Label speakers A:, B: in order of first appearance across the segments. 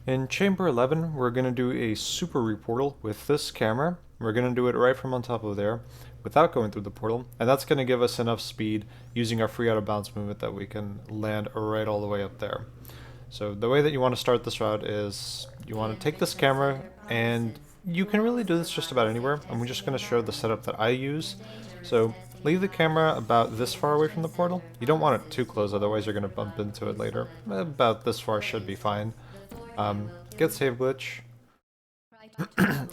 A: In Chamber 11, we're going to do a super reportal with this camera. We're going to do it right from on top of there without going through the portal, and that's going to give us enough speed using our free out of bounds movement that we can land right all the way up there. So the way that you want to start this route is you want to take this camera, and you can really do this just about anywhere. I'm just going to show the setup that I use. So leave the camera about this far away from the portal. You don't want it too close, otherwise you're going to bump into it later. About this far should be fine. Get save glitch,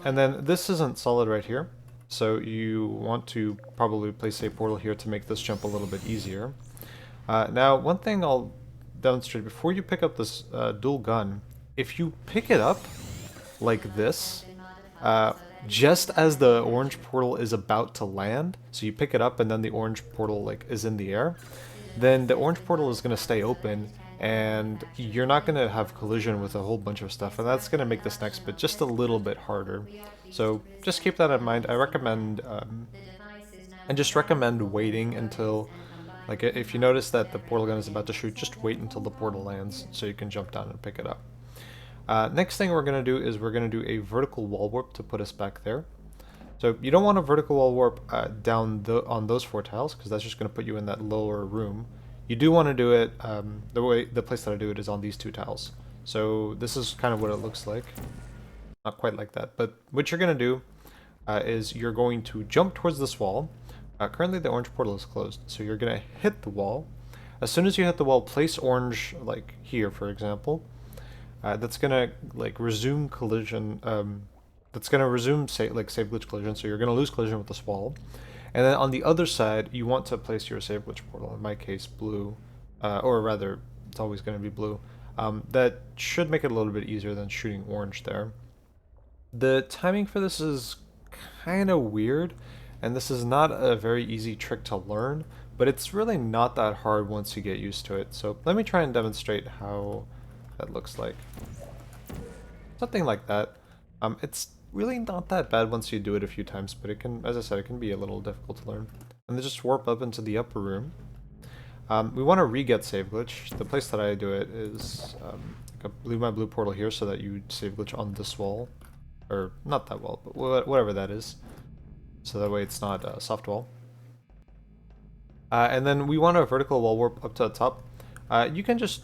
A: and then this isn't solid right here, so you want to probably place a portal here to make this jump a little bit easier. Now, one thing I'll demonstrate before you pick up this dual gun, if you pick it up like this, just as the orange portal is about to land, so you pick it up and then the orange portal is in the air, then the orange portal is going to stay open and you're not going to have collision with a whole bunch of stuff, and that's going to make this next bit just a little bit harder. So just keep that in mind. I recommend, and just recommend waiting until, if you notice that the portal gun is about to shoot, just wait until the portal lands so you can jump down and pick it up. Next thing we're going to do is we're going to do a vertical wall warp to put us back there. So you don't want a vertical wall warp down on those 4 tiles, because that's just going to put you in that lower room. You do want to do it, the place that I do it is on these 2 tiles. So this is kind of what it looks like. Not quite like that, but what you're going to do is you're going to jump towards this wall. Currently the orange portal is closed, so you're going to hit the wall. As soon as you hit the wall, place orange, like here for example. That's going to resume collision, that's going to resume save glitch collision, so you're going to lose collision with this wall. And then on the other side, you want to place your save glitch portal, in my case blue, or rather, it's always going to be blue. That should make it a little bit easier than shooting orange there. The timing for this is kind of weird, and this is not a very easy trick to learn, but it's really not that hard once you get used to it. So let me try and demonstrate how that looks like. Something like that. It's really not that bad once you do it a few times, but it can, as I said, it can be a little difficult to learn. And then just warp up into the upper room. We want to re-get save glitch. The place that I do it is leave my blue portal here so that you save glitch on this wall. Or not that wall, but whatever that is. So that way it's not a soft wall. And then we want a vertical wall warp up to the top. You can just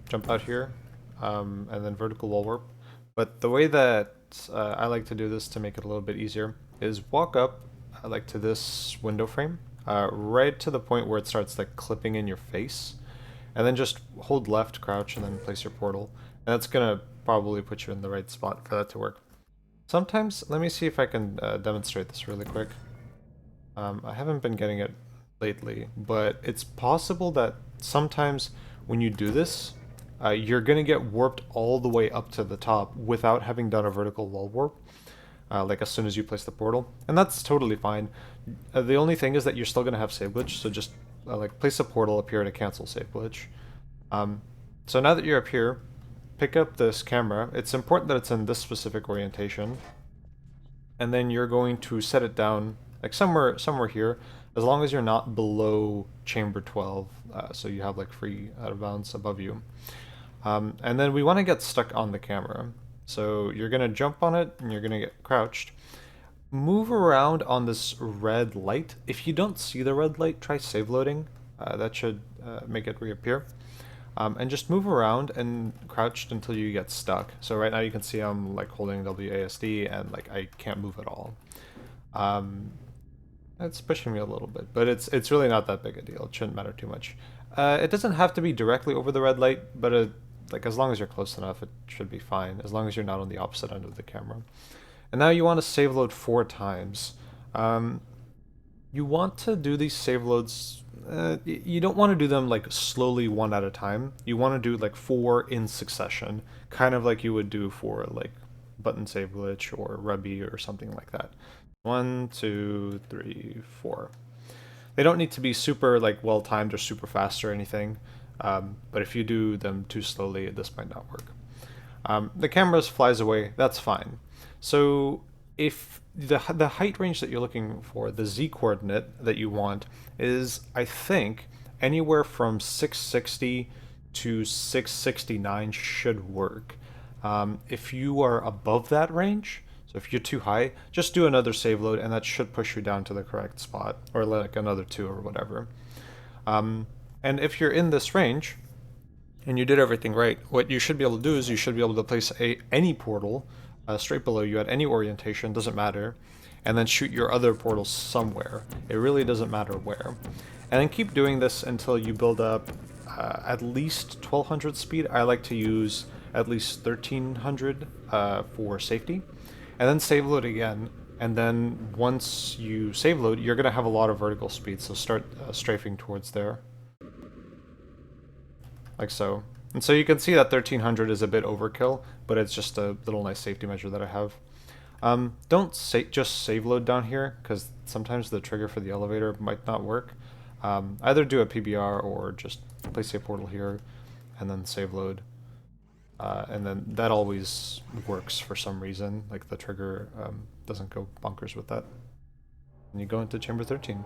A: jump out here and then vertical wall warp. But the way that I like to do this to make it a little bit easier is walk up to this window frame, right to the point where it starts clipping in your face, and then just hold left, crouch, and then place your portal. And that's gonna probably put you in the right spot for that to work. Sometimes, let me see if I can demonstrate this really quick. I haven't been getting it lately, but it's possible that sometimes when you do this, you're going to get warped all the way up to the top without having done a vertical wall warp, as soon as you place the portal. And that's totally fine. The only thing is that you're still going to have save glitch, so just place a portal up here to cancel save glitch. So now that you're up here, pick up this camera. It's important that it's in this specific orientation. And then you're going to set it down somewhere here, as long as you're not below chamber 12, so you have free out of bounds above you. And then we want to get stuck on the camera. So you're going to jump on it and you're going to get crouched. Move around on this red light. If you don't see the red light, try save loading. That should make it reappear. And just move around and crouched until you get stuck. So right now you can see I'm holding WASD and I can't move at all. It's pushing me a little bit, but it's really not that big a deal. It shouldn't matter too much. It doesn't have to be directly over the red light, but as long as you're close enough, it should be fine, as long as you're not on the opposite end of the camera. And now you want to save load 4 times. You want to do these save loads, you don't want to do them slowly one at a time. You want to do 4 in succession, kind of like you would do for button save glitch or Ruby or something like that. 1, 2, 3, 4. They don't need to be super well timed or super fast or anything, but if you do them too slowly, this might not work. The camera flies away, that's fine. So if the height range that you're looking for, the z coordinate that you want, is I think anywhere from 660 to 669 should work. If you are above that range, so if you're too high, just do another save load and that should push you down to the correct spot, or like another 2 or whatever. And if you're in this range and you did everything right, what you should be able to do is you should be able to place any portal straight below you at any orientation, doesn't matter, and then shoot your other portals somewhere. It really doesn't matter where. And then keep doing this until you build up at least 1200 speed. I like to use at least 1300 for safety. And then save load again. And then once you save load, you're going to have a lot of vertical speed, so start strafing towards there. Like so. And so you can see that 1300 is a bit overkill, but it's just a little nice safety measure that I have. Don't just save load down here, because sometimes the trigger for the elevator might not work. Either do a PBR or just place a portal here and then save load. And then that always works for some reason, like the trigger doesn't go bonkers with that. And you go into chamber 13.